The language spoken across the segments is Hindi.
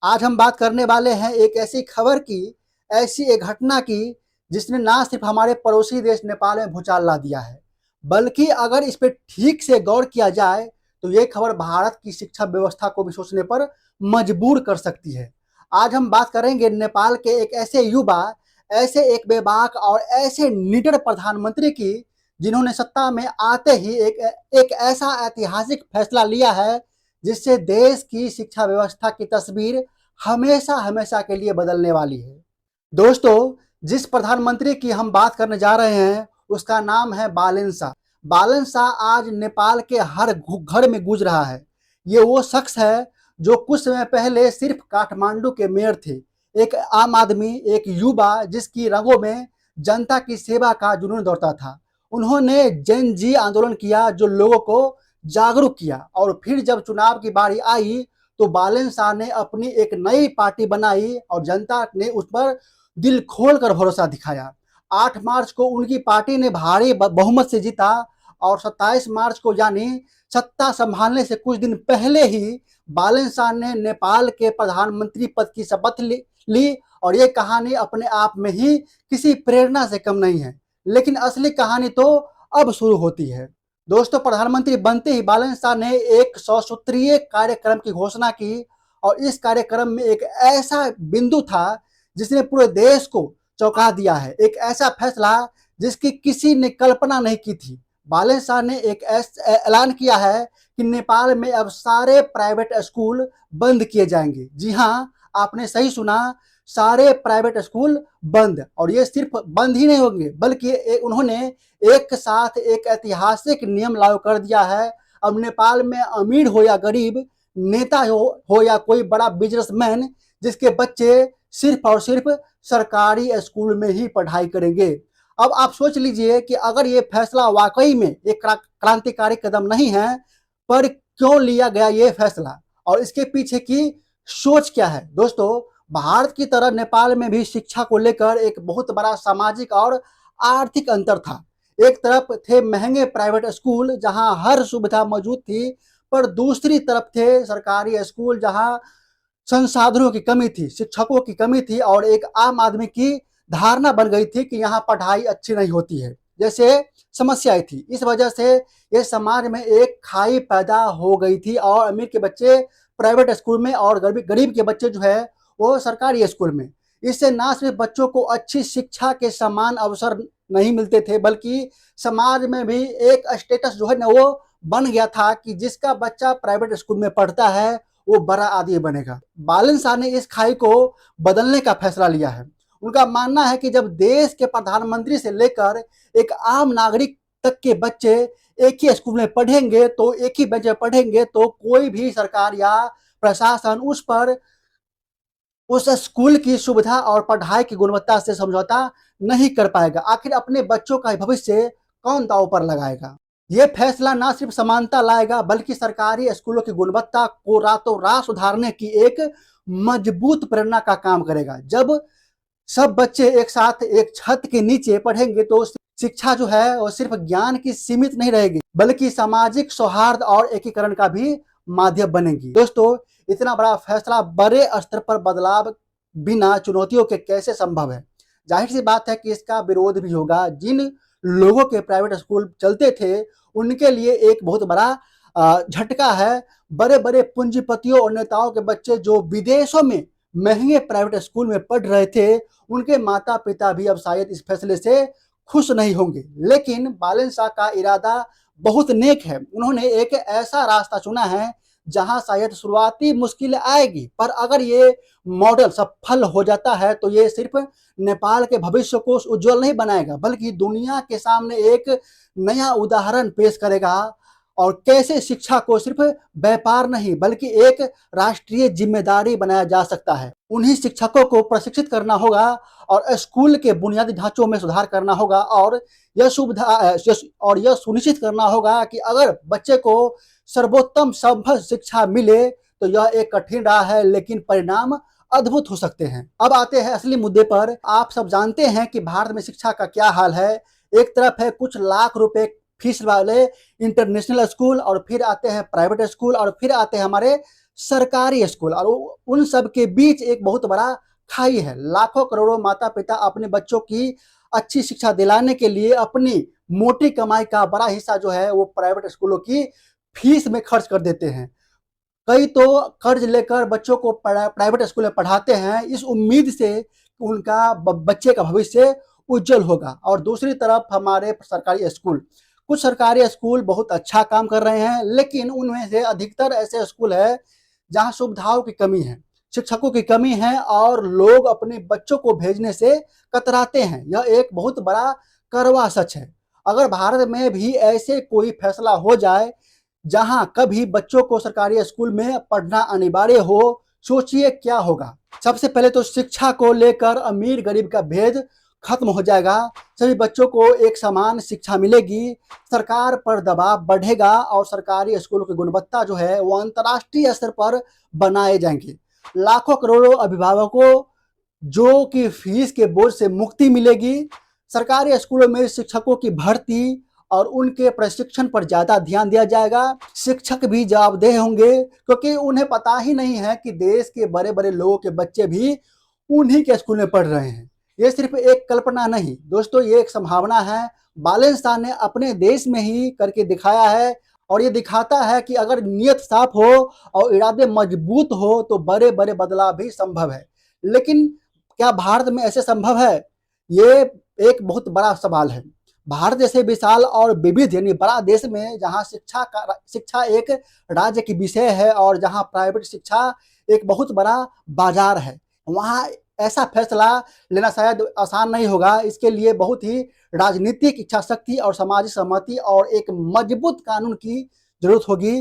आज हम बात करने वाले हैं एक ऐसी खबर की, ऐसी एक घटना की, जिसने ना सिर्फ हमारे पड़ोसी देश नेपाल में भूचाल ला दिया है, बल्कि अगर इस पे ठीक से गौर किया जाए, तो ये खबर भारत की शिक्षा व्यवस्था को भी सोचने पर मजबूर कर सकती है। आज हम बात करेंगे नेपाल के एक ऐसे युवा, ऐसे एक बेबाक और ऐसे निडर प्रधानमंत्री की, जिन्होंने सत्ता में आते ही एक ऐसा ऐतिहासिक फैसला लिया है, जिससे देश की शिक्षा व्यवस्था की तस्वीर हमेशा हमेशा के लिए बदलने वाली है। दोस्तों, जिस प्रधानमंत्री की हम बात करने जा रहे हैं, उसका नाम है बालेन शाह। बालेन शाह आज नेपाल के हर घर में गूंज रहा है। ये वो शख्स है जो कुछ समय पहले सिर्फ काठमांडू के मेयर थे। एक आम आदमी, एक युवा जिसकी रगों में जनता की सेवा का जुनून दौड़ता था। उन्होंने जन जी आंदोलन किया, जो लोगों को जागरूक किया, और फिर जब चुनाव की बारी आई, तो बालेन शाह ने अपनी एक नई पार्टी बनाई और जनता ने उस पर दिल खोलकर भरोसा दिखाया। 8 मार्च को उनकी पार्टी ने भारी बहुमत से जीता, और 27 मार्च को, यानी सत्ता संभालने से कुछ दिन पहले ही, बालेन शाह ने नेपाल के प्रधानमंत्री पद की शपथ ली। और ये कहानी अपने आप में ही किसी प्रेरणा से कम नहीं है, लेकिन असली कहानी तो अब शुरू होती है। दोस्तों, प्रधानमंत्री बनते ही बालेन शाह ने एक 100 सूत्रीय कार्यक्रम की घोषणा की, और इस कार्यक्रम में एक ऐसा बिंदु था जिसने पूरे देश को चौंका दिया है। एक ऐसा फैसला जिसकी किसी ने कल्पना नहीं की थी। बालेन शाह ने एक ऐलान किया है कि नेपाल में अब सारे प्राइवेट स्कूल बंद किए जाएंगे। जी हाँ, आपने सही सुना, सारे प्राइवेट स्कूल बंद। और ये सिर्फ बंद ही नहीं होंगे, बल्कि उन्होंने एक साथ एक ऐतिहासिक नियम लागू कर दिया है। अब नेपाल में अमीर हो या गरीब, नेता हो या कोई बड़ा बिजनेसमैन, जिसके बच्चे सिर्फ और सिर्फ सरकारी स्कूल में ही पढ़ाई करेंगे। अब आप सोच लीजिए कि अगर ये फैसला वाकई में एक क्रांतिकारी कदम नहीं है, पर क्यों लिया गया ये फैसला, और इसके पीछे की सोच क्या है। दोस्तों, भारत की तरह नेपाल में भी शिक्षा को लेकर एक बहुत बड़ा सामाजिक और आर्थिक अंतर था। एक तरफ थे महंगे प्राइवेट स्कूल जहां हर सुविधा मौजूद थी, पर दूसरी तरफ थे सरकारी स्कूल जहां संसाधनों की कमी थी, शिक्षकों की कमी थी, और एक आम आदमी की धारणा बन गई थी कि यहाँ पढ़ाई अच्छी नहीं होती है, जैसे समस्याएं थी। इस वजह से ये समाज में एक खाई पैदा हो गई थी, और अमीर के बच्चे प्राइवेट स्कूल में और गरीब के बच्चे जो है वो सरकारी स्कूल में। इससे ना सिर्फ बच्चों को अच्छी शिक्षा के समान अवसर नहीं मिलते थे, बल्कि समाज में भी एक स्टेटस जो है ना वो बन गया था कि जिसका बच्चा प्राइवेट स्कूल में पढ़ता है वो बड़ा आदमी बनेगा। बालेन शाह ने इस खाई को बदलने का फैसला लिया है। उनका मानना है कि जब देश के प्रधानमंत्री से लेकर एक आम नागरिक तक के बच्चे एक ही स्कूल में पढ़ेंगे, तो एक ही बेंच में पढ़ेंगे, तो कोई भी सरकार या प्रशासन उस स्कूल की सुविधा और पढ़ाई की गुणवत्ता से समझौता नहीं कर पाएगा। आखिर अपने बच्चों का भविष्य कौन दांव पर लगाएगा। ये फैसला ना सिर्फ समानता लाएगा, बल्कि सरकारी स्कूलों की गुणवत्ता को रातों रात सुधारने की एक मजबूत प्रेरणा का काम करेगा। जब सब बच्चे एक साथ एक छत के नीचे पढ़ेंगे, तो शिक्षा जो है वो सिर्फ ज्ञान की सीमित नहीं रहेगी, बल्कि सामाजिक सौहार्द और एकीकरण का भी माध्यम बनेगी। दोस्तों, इतना बड़ा फैसला बड़े स्तर पर बदलाव बिना चुनौतियों के कैसे संभव है। जाहिर सी बात है कि इसका विरोध भी होगा। जिन लोगों के प्राइवेट स्कूल चलते थे, उनके लिए एक बहुत बड़ा झटका है। बड़े बड़े पूंजीपतियों और नेताओं के बच्चे जो विदेशों में महंगे प्राइवेट स्कूल में पढ़ रहे थे, उनके माता पिता भी अब शायद इस फैसले से खुश नहीं होंगे। लेकिन बालेन शाह का इरादा बहुत नेक है। उन्होंने एक ऐसा रास्ता चुना है जहां शायद शुरुआती मुश्किल आएगी, पर अगर ये मॉडल सफल हो जाता है, तो ये सिर्फ नेपाल के भविष्य को उज्जवल नहीं बनाएगा, बल्कि दुनिया के सामने एक नया उदाहरण पेश करेगा। और कैसे शिक्षा को सिर्फ व्यापार नहीं, बल्कि एक राष्ट्रीय जिम्मेदारी बनाया जा सकता है। उन्हीं शिक्षकों को प्रशिक्षित करना होगा, और स्कूल के बुनियादी ढांचों में सुधार करना होगा, और यह सुनिश्चित करना होगा कि अगर बच्चे को सर्वोत्तम संभव शिक्षा मिले, तो यह एक कठिन राह है, लेकिन परिणाम अद्भुत हो सकते हैं। अब आते हैं असली मुद्दे पर। आप सब जानते हैं कि भारत में शिक्षा का क्या हाल है। एक तरफ है कुछ लाख रुपए फीस वाले इंटरनेशनल स्कूल, और फिर आते हैं प्राइवेट स्कूल, और फिर आते हैं हमारे सरकारी स्कूल और उन सब के बीच एक बहुत बड़ा खाई है। लाखों करोड़ों माता पिता अपने बच्चों की अच्छी शिक्षा दिलाने के लिए अपनी मोटी कमाई का बड़ा हिस्सा जो है वो प्राइवेट स्कूलों की फीस में खर्च कर देते हैं। कई तो कर्ज लेकर बच्चों को प्राइवेट स्कूल में पढ़ाते हैं इस उम्मीद से कि उनका बच्चे का भविष्य उज्जवल होगा। और दूसरी तरफ हमारे सरकारी स्कूल, कुछ सरकारी स्कूल बहुत अच्छा काम कर रहे हैं, लेकिन उनमें से अधिकतर ऐसे स्कूल है जहां सुविधाओं की कमी है, शिक्षकों की कमी है और लोग अपने बच्चों को भेजने से कतराते हैं। यह एक बहुत बड़ा कड़वा सच है। अगर भारत में भी ऐसे कोई फैसला हो जाए जहां कभी बच्चों को सरकारी स्कूल में पढ़ना अनिवार्य हो, सोचिए क्या होगा। सबसे पहले तो शिक्षा को लेकर अमीर गरीब का भेद खत्म हो जाएगा, सभी बच्चों को एक समान शिक्षा मिलेगी, सरकार पर दबाव बढ़ेगा और सरकारी स्कूलों की गुणवत्ता जो है वो अंतर्राष्ट्रीय स्तर पर बनाए जाएंगे। लाखों करोड़ों अभिभावकों जो कि फीस के बोझ से मुक्ति मिलेगी। सरकारी स्कूलों में शिक्षकों की भर्ती और उनके प्रशिक्षण पर ज्यादा ध्यान दिया जाएगा। शिक्षक भी जवाबदेह होंगे क्योंकि उन्हें पता ही नहीं है कि देश के बड़े बड़े लोगों के बच्चे भी उन्हीं के स्कूल में पढ़ रहे हैं। ये सिर्फ एक कल्पना नहीं दोस्तों, ये एक संभावना है। बालेंस्टाइन ने अपने देश में ही करके दिखाया है और ये दिखाता है कि अगर नीयत साफ हो और इरादे मजबूत हो तो बड़े बड़े बदलाव भी संभव है। लेकिन क्या भारत में ऐसे संभव है? ये एक बहुत बड़ा सवाल है। भारत जैसे विशाल और विविध यानी बड़ा देश में जहां शिक्षा एक राज्य की विषय है और जहां प्राइवेट शिक्षा एक बहुत बड़ा बाजार है, वहां ऐसा फैसला लेना शायद आसान नहीं होगा। इसके लिए बहुत ही राजनीतिक इच्छा शक्ति और सामाजिक सहमति और एक मजबूत कानून की जरूरत होगी।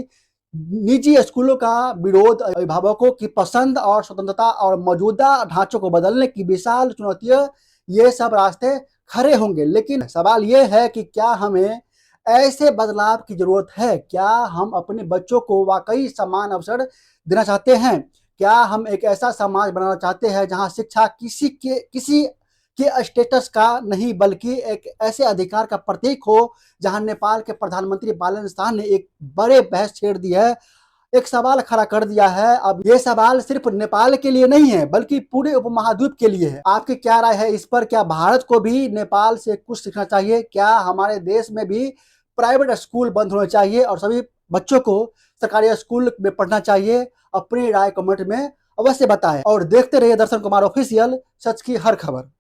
निजी स्कूलों का विरोध, अभिभावकों की पसंद और स्वतंत्रता और मौजूदा ढांचों को बदलने की विशाल चुनौतियां, ये सब रास्ते खड़े होंगे। लेकिन सवाल ये है कि क्या हमें ऐसे बदलाव की जरूरत है? क्या हम अपने बच्चों को वाकई समान अवसर देना चाहते हैं? क्या हम एक ऐसा समाज बनाना चाहते हैं जहां शिक्षा किसी के स्टेटस का नहीं बल्कि एक ऐसे अधिकार का प्रतीक हो? जहां नेपाल के प्रधानमंत्री बालेनस्तान ने एक बड़े बहस छेड़ दी है, एक सवाल खड़ा कर दिया है। अब ये सवाल सिर्फ नेपाल के लिए नहीं है बल्कि पूरे उपमहाद्वीप के लिए है। आपकी क्या राय है इस पर? क्या भारत को भी नेपाल से कुछ सीखना चाहिए? क्या हमारे देश में भी प्राइवेट स्कूल बंद होने चाहिए और सभी बच्चों को सरकारी स्कूल में पढ़ना चाहिए? अपनी राय कमेंट में अवश्य बताएं और देखते रहिए दर्शन कुमार ऑफिशियल, सच की हर खबर।